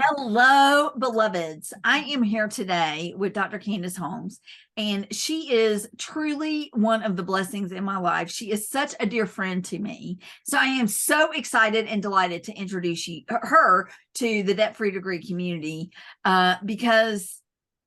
Hello, beloveds. I am here today with Dr. Candace Holmes, and she is truly one of the blessings in my life. She is such a dear friend to me. So I am so excited and delighted to introduce her to the Debt Free Degree community because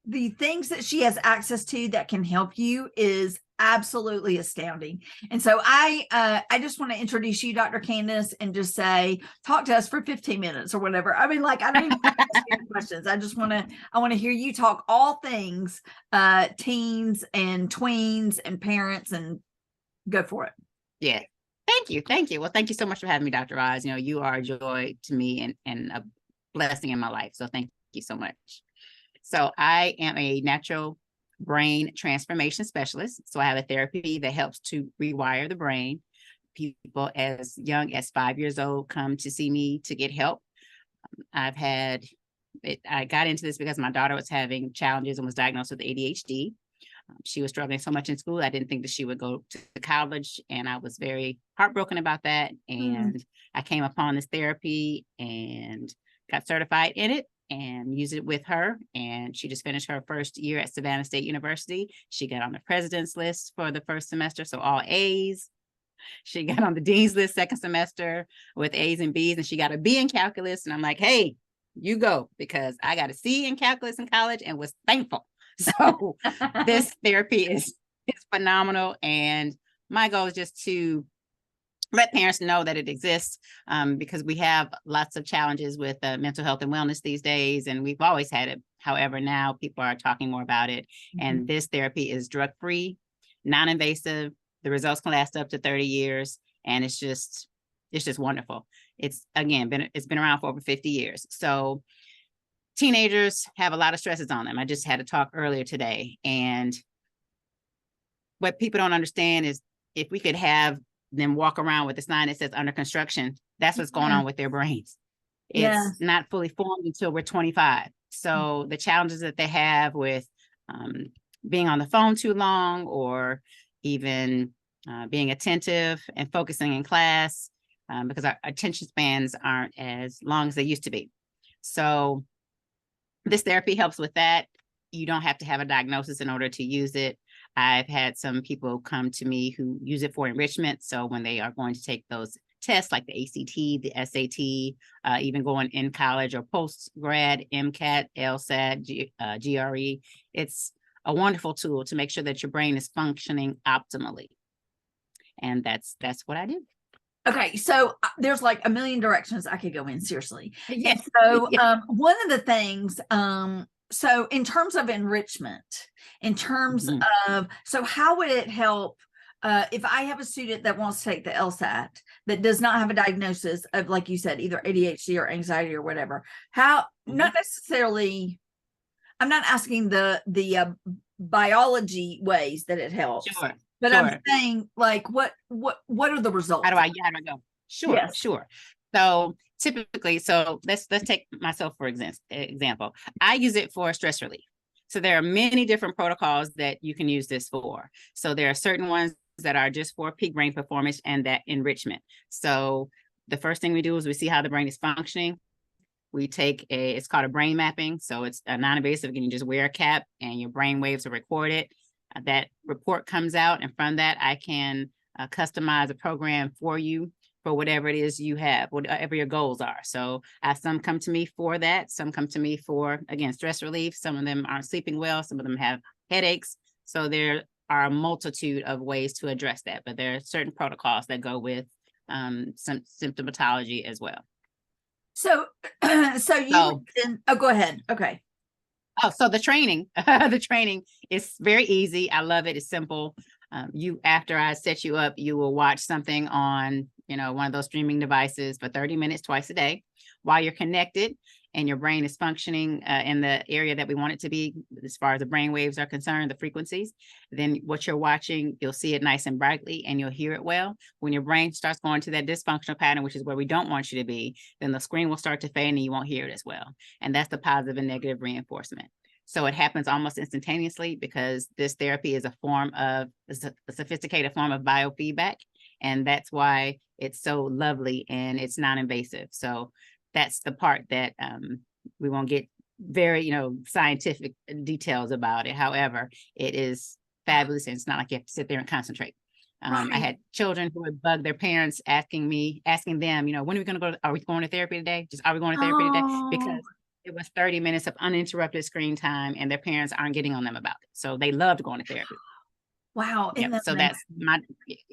the things that she has access to that can help you is absolutely astounding. And so I just want to introduce you, Dr. Candace, and just say, talk to us for 15 minutes or whatever. I mean, like, I don't even want to ask you questions. I want to hear you talk all things teens and tweens and parents, and go for it. Yeah. Thank you. Well, thank you so much for having me, Dr. Roz. You know, you are a joy to me and a blessing in my life. So thank you so much. So I am a natural brain transformation specialist. So I have a therapy that helps to rewire the brain. People as young as 5 years old come to see me to get help. I got into this because my daughter was having challenges and was diagnosed with ADHD. She was struggling so much in school. I didn't think that she would go to college, and I was very heartbroken about that. And I came upon this therapy and got certified in it and used it with her. And she just finished her first year at Savannah State University. She got on the president's list for the first semester, so all A's. She got on the dean's list second semester with A's and B's, and she got a B in calculus. And I'm like, hey, you go, because I got a C in calculus in college and was thankful. So this therapy is phenomenal. And my goal is just to let parents know that it exists, because we have lots of challenges with mental health and wellness these days, and we've always had it. However, now people are talking more about it. And this therapy is drug-free, non-invasive. The results can last up to 30 years, and it's just wonderful. It's been around for over 50 years. So teenagers have a lot of stresses on them. I just had a talk earlier today, and what people don't understand is if we could have them walk around with a sign that says under construction, that's what's going on with their brains. It's not fully formed until we're 25. So the challenges that they have with being on the phone too long, or even being attentive and focusing in class, because our attention spans aren't as long as they used to be. So this therapy helps with that. You don't have to have a diagnosis in order to use it. I've had some people come to me who use it for enrichment. So when they are going to take those tests like the ACT, the SAT, even going in college or post-grad, MCAT, LSAT, GRE, it's a wonderful tool to make sure that your brain is functioning optimally. And that's what I do. Okay, so there's like a million directions I could go in, seriously. Yes. So one of the things, so in terms of enrichment, in terms of, so how would it help if I have a student that wants to take the LSAT that does not have a diagnosis of, like you said, either ADHD or anxiety or whatever? How, not necessarily, I'm not asking the biology ways that it helps. Sure. But I'm saying, like, what are the results? How do I go? Sure. So typically, let's take myself for example. I use it for stress relief. So there are many different protocols that you can use this for. So there are certain ones that are just for peak brain performance and that enrichment. So the first thing we do is we see how the brain is functioning. We take it's called a brain mapping. So it's a non-invasive, and you just wear a cap and your brain waves are recorded. That report comes out, and from that, I can customize a program for you for whatever it is you have, whatever your goals are. So some come to me for that. Some come to me for, again, stress relief. Some of them aren't sleeping well. Some of them have headaches. So there are a multitude of ways to address that, but there are certain protocols that go with some symptomatology as well. So go ahead. Okay. Oh, so the training is very easy. I love it. It's simple. After I set you up, you will watch something on, one of those streaming devices for 30 minutes twice a day while you're connected and your brain is functioning in the area that we want it to be as far as the brain waves are concerned, the frequencies. Then what you're watching, you'll see it nice and brightly and you'll hear it well. When your brain starts going to that dysfunctional pattern, which is where we don't want you to be, then the screen will start to fade and you won't hear it as well. And that's the positive and negative reinforcement. So it happens almost instantaneously because this therapy is a sophisticated form of biofeedback. And that's why it's so lovely and it's non-invasive. So that's the part that we won't get very, scientific details about it. However, it is fabulous, and it's not like you have to sit there and concentrate. I had children who would bug their parents asking them, when are we going to go? Are we going to therapy today? Are we going to therapy today? Because it was 30 minutes of uninterrupted screen time, and their parents aren't getting on them about it. So they loved going to therapy. Wow. Yep. So that's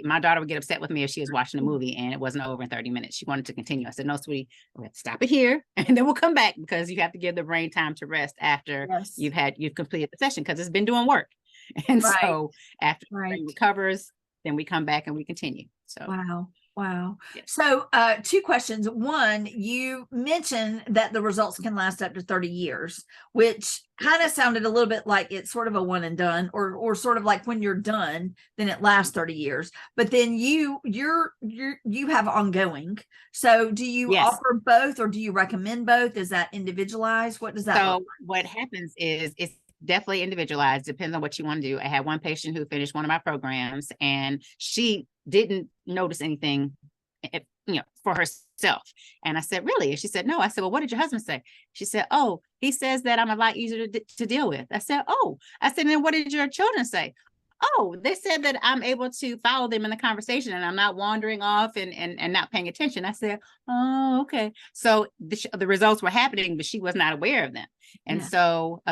my daughter would get upset with me if she was watching a movie and it wasn't over in 30 minutes. She wanted to continue. I said, no, sweetie, we have to stop it here and then we'll come back, because you have to give the brain time to rest after you've completed the session, because it's been doing work. And so after the brain recovers, then we come back and we continue. So Wow. So 2 questions. One, you mentioned that the results can last up to 30 years, which kind of sounded a little bit like it's sort of a one and done, or sort of like when you're done, then it lasts 30 years. But then you have ongoing. So do you offer both, or do you recommend both? Is that individualized? What does that look like? What happens is it's definitely individualized. Depends on what you want to do. I had one patient who finished one of my programs, and she didn't notice anything, for herself. And I said, really? And she said, no. I said, well, what did your husband say? She said, oh, he says that I'm a lot easier to deal with. I said, oh. I said, then what did your children say? Oh, they said that I'm able to follow them in the conversation and I'm not wandering off and not paying attention. I said, oh, okay. So the results were happening, but she was not aware of them. And so,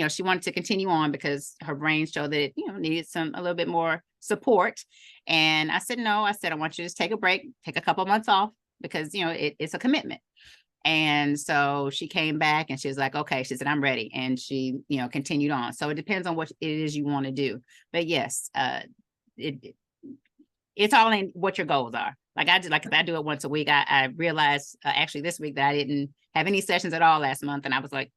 she wanted to continue on because her brain showed that it, needed a little bit more support. And I said, no. I said, I want you to just take a break, take a couple of months off, because, it's a commitment. And so she came back and she was like, okay, she said, I'm ready. And she, continued on. So it depends on what it is you want to do. But yes, it's all in what your goals are. Like if I do it once a week, I realized actually this week that I didn't have any sessions at all last month. And I was like,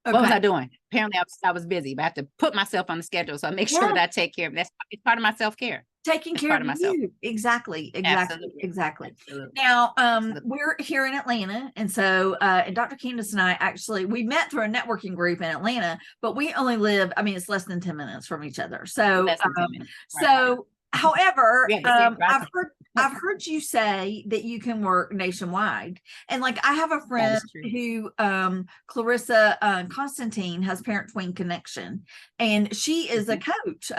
what was I doing? Apparently I was busy, but I have to put myself on the schedule. So I make sure that I take care of it's part of my self-care. Taking care of myself. Exactly. Absolutely. Now, we're here in Atlanta. And so, and Dr. Candace and I we met through a networking group in Atlanta, but we only live, it's less than 10 minutes from each other. So, however, I've heard you say that you can work nationwide. And like, I have a friend who, Clarissa Constantine, has Parent Tween Connection, and she is a coach,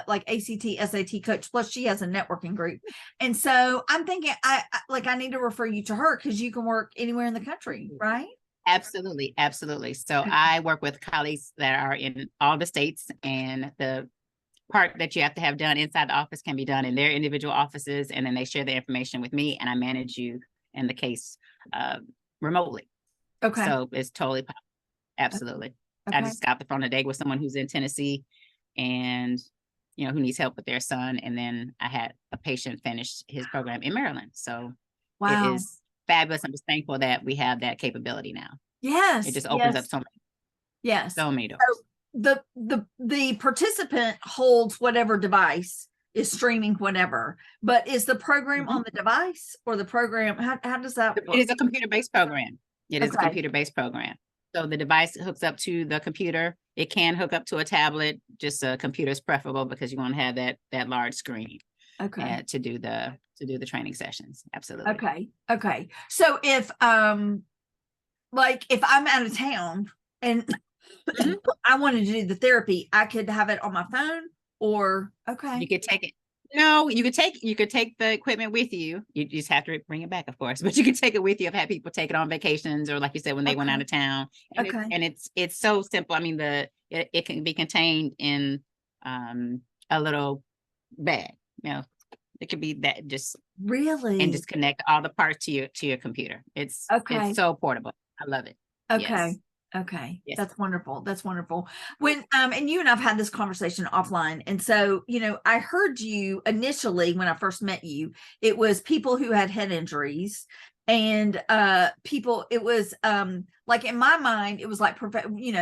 like ACT, SAT coach, plus she has a networking group. And so I'm thinking I need to refer you to her, because you can work anywhere in the country, right? Absolutely. So I work with colleagues that are in all the states, and the part that you have to have done inside the office can be done in their individual offices, and then they share the information with me, and I manage you in the case remotely. Okay. So it's totally possible. Absolutely. Okay. I just got off the phone today with someone who's in Tennessee, and who needs help with their son, and then I had a patient finish his program in Maryland. So it is fabulous. I'm just thankful that we have that capability now. Yes. It just opens up so many doors. So the participant holds whatever device is streaming whatever, but is the program on the device, or the program, how does that work? It is a computer-based program. It is a computer-based program. So the device hooks up to the computer. It can hook up to a tablet. Just a computer is preferable, because you want to have that large screen to do the training sessions. Absolutely. Okay. So if if I'm out of town and I wanted to do the therapy, I could have it on my phone, or you could take it. No, you could take the equipment with you. You just have to bring it back, of course, but you can take it with you. I've had people take it on vacations, or like you said, when they went out of town. And it's so simple. It can be contained in a little bag. It could be that, just really, and just connect all the parts to your computer. It's so portable. I love it. Okay. Yes. That's wonderful. When, and you and I've had this conversation offline. And so, I heard you initially, when I first met you, it was people who had head injuries, and it was like, in my mind, it was like,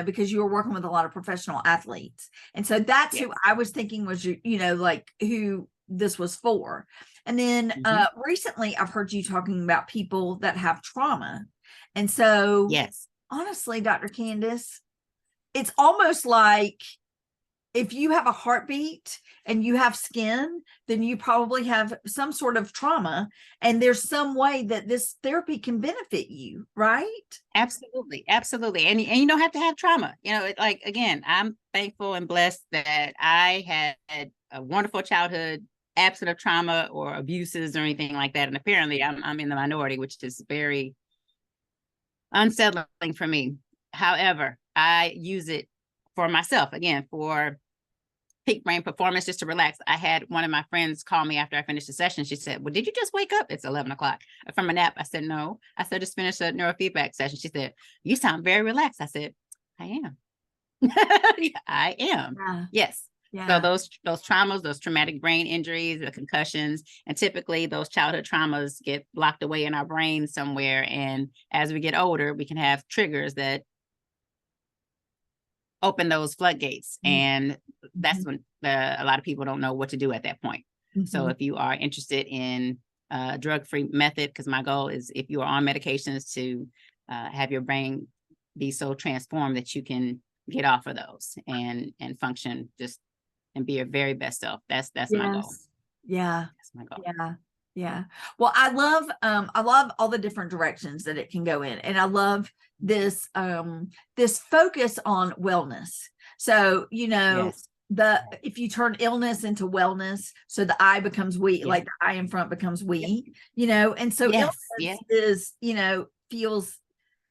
because you were working with a lot of professional athletes. And so that's who I was thinking was, like who this was for. And then recently I've heard you talking about people that have trauma. And so honestly, Dr. Candace, it's almost like if you have a heartbeat and you have skin, then you probably have some sort of trauma, and there's some way that this therapy can benefit you, right? Absolutely. Absolutely. And you don't have to have trauma. Like, again, I'm thankful and blessed that I had a wonderful childhood, absent of trauma or abuses or anything like that. And apparently I'm in the minority, which is very unsettling for me. However, I use it for myself, again, for peak brain performance, just to relax. I had one of my friends call me after I finished the session. She said, well, did you just wake up? It's 11 o'clock from a nap. I said, no. I said, just finished a neurofeedback session. She said, you sound very relaxed. I said, I am. I am. Yeah. Yes. Yeah. So those traumas, those traumatic brain injuries, the concussions, and typically those childhood traumas get locked away in our brain somewhere. And as we get older, we can have triggers that open those floodgates. And that's when a lot of people don't know what to do at that point. So if you are interested in a drug-free method, because my goal is, if you are on medications, to have your brain be so transformed that you can get off of those and function just and be your very best self. That's my goal. Yeah. That's my goal. Yeah. Yeah. Well, I love all the different directions that it can go in. And I love this focus on wellness. So, Yes. if you turn illness into wellness, so the I becomes we, like the I in front becomes we, and so illness is, feels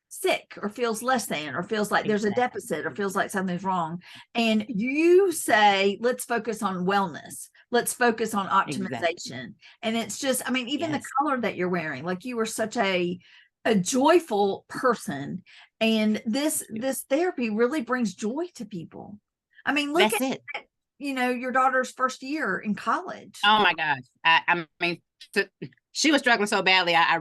sick or feels less than, or feels like there's a deficit, or feels like something's wrong. And you say, let's focus on wellness. Let's focus on optimization. And it's just, I mean, even the color that you're wearing, like, you were such a joyful person. And this therapy really brings joy to people. I mean, look at it. Your daughter's first year in college. Oh my gosh. I mean, she was struggling so badly. I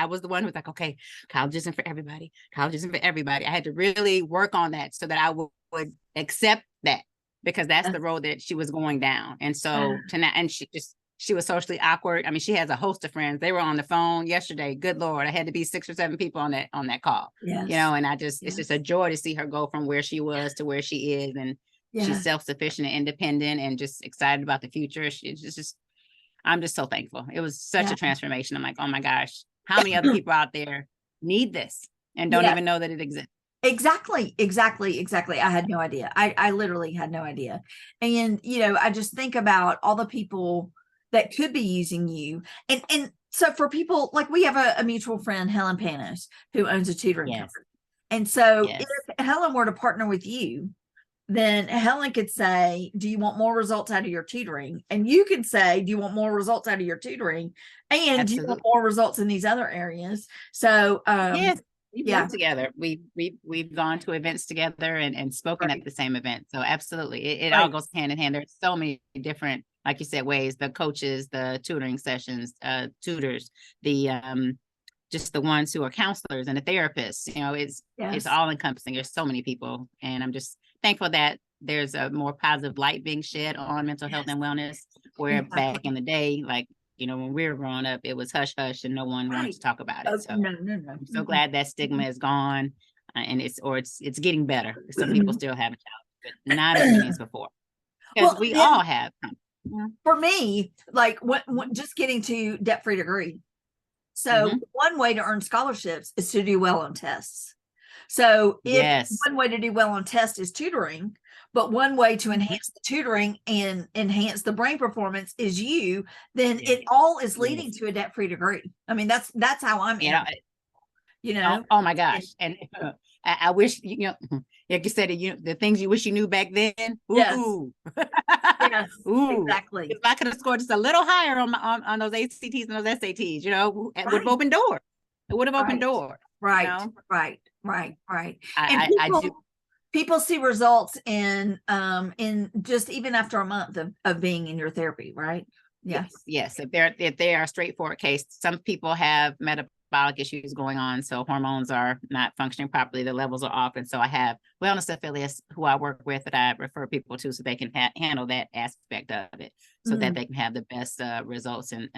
was the one who was like, okay, college isn't for everybody. College isn't for everybody. I had to really work on that so that I would accept that, because that's the road that she was going down. And so and she was socially awkward. I mean, she has a host of friends. They were on the phone yesterday. Good Lord. I had to be 6 or 7 people on that call, and it's just a joy to see her go from where she was to where she is. And she's self-sufficient and independent and just excited about the future. I'm just so thankful. It was such a transformation. I'm like, oh my gosh, how many other people out there need this and don't even know that it exists? Exactly. I had no idea. I literally had no idea. And, I just think about all the people that could be using you. And so for people, like, we have a mutual friend, Helen Panos, who owns a tutoring company. And so if Helen were to partner with you, then Helen could say, do you want more results out of your tutoring? And you could say, do you want more results out of your tutoring? And do you want more results in these other areas? So, we've worked together. We've gone to events together and spoken at the same event. So absolutely. It all goes hand in hand. There's so many different, like you said, ways, the coaches, the tutoring sessions, tutors, the, just the ones who are counselors and the therapists, it's all encompassing. There's so many people, and I'm just thankful that there's a more positive light being shed on mental health and wellness, where back in the day, like, when we were growing up, it was hush hush and no one wanted to talk about it. So no. I'm so glad that stigma is gone, and it's getting better. Some people still have a challenge, but not as many as before, because we all have. For me, like, what just getting to debt-free degree. So one way to earn scholarships is to do well on tests. So if one way to do well on tests is tutoring, but one way to enhance the tutoring and enhance the brain performance is then it all is leading to a debt-free degree. I mean, that's how I'm Oh my gosh. And I wish, like you said, the things you wish you knew back then. Ooh. Yes, ooh. Exactly. If I could have scored just a little higher on those ACTs and those SATs, it would have opened doors. It would have opened doors. Right. And people see results in just even after a month of being in your therapy, right? Yes. If they are a straightforward case, some people have metabolic issues going on, so hormones are not functioning properly, the levels are off, and so I have wellness affiliates who I work with that I refer people to, so they can handle that aspect of it, so that they can have the best results and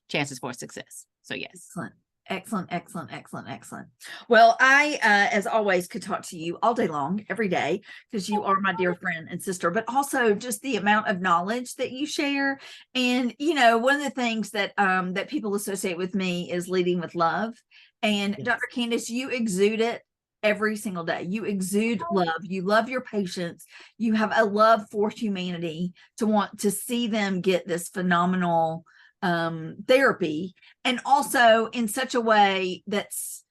chances for success. So yes. Excellent. Excellent, excellent, excellent, excellent. Well, I, as always, could talk to you all day long, every day, because you are my dear friend and sister, but also just the amount of knowledge that you share. And, you know, one of the things that that people associate with me is leading with love. And Yes. Dr. Candace, you exude it every single day. You exude love. You love your patients. You have a love for humanity to want to see them get this phenomenal therapy, and also in such a way that's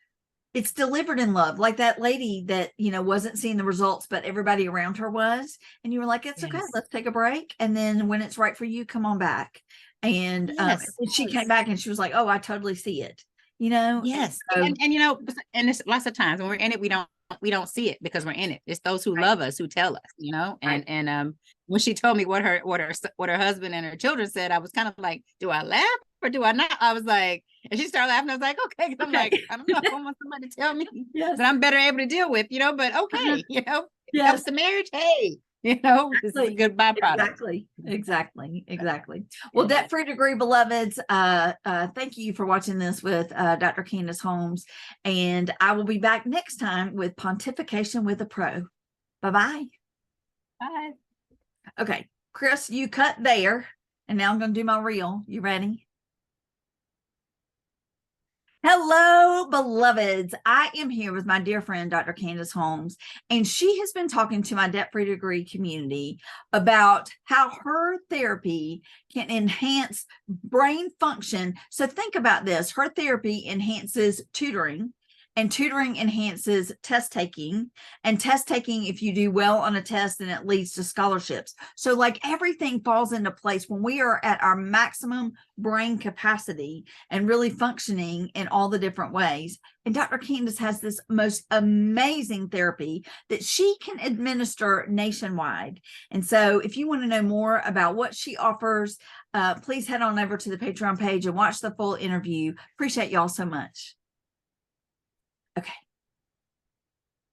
it's delivered in love, like that lady that, you know, wasn't seeing the results, but everybody around her was, and you were like, it's okay, Yes. let's take a break, and then when it's right for you, come on back. And Yes. she came back and she was like, oh, I totally see it, you know. Yes. So, And you know, and it's lots of times when we're in it, we don't see it because we're in it. It's those who right, love us who tell us, you know. right. And when she told me what her husband and her children said, I was kind of like, do I laugh or do I not? I was like, and she started laughing. I was like, okay. I'm Okay. like, I don't know. I want somebody to tell me Yes. that I'm better able to deal with, you know, but okay, you know, if it Yes. helps the marriage, hey, you know, this is a good byproduct. Exactly. Well, Debt-Free Degree beloveds, thank you for watching this with Dr. Candace Holmes, and I will be back next time with Pontification with a Pro. Bye-bye. Bye. Okay, Chris, you cut there, and now I'm going to do my reel. You ready? Hello, beloveds. I am here with my dear friend, Dr. Candace Holmes, and she has been talking to my Debt-Free Degree community about how her therapy can enhance brain function. So think about this. Her therapy enhances tutoring, and tutoring enhances test taking, and test taking, if you do well on a test, then it leads to scholarships. So like everything falls into place when we are at our maximum brain capacity and really functioning in all the different ways. And Dr. Candace has this most amazing therapy that she can administer nationwide. And so if you want to know more about what she offers, please head on over to the Patreon page and watch the full interview. Appreciate y'all so much. Okay.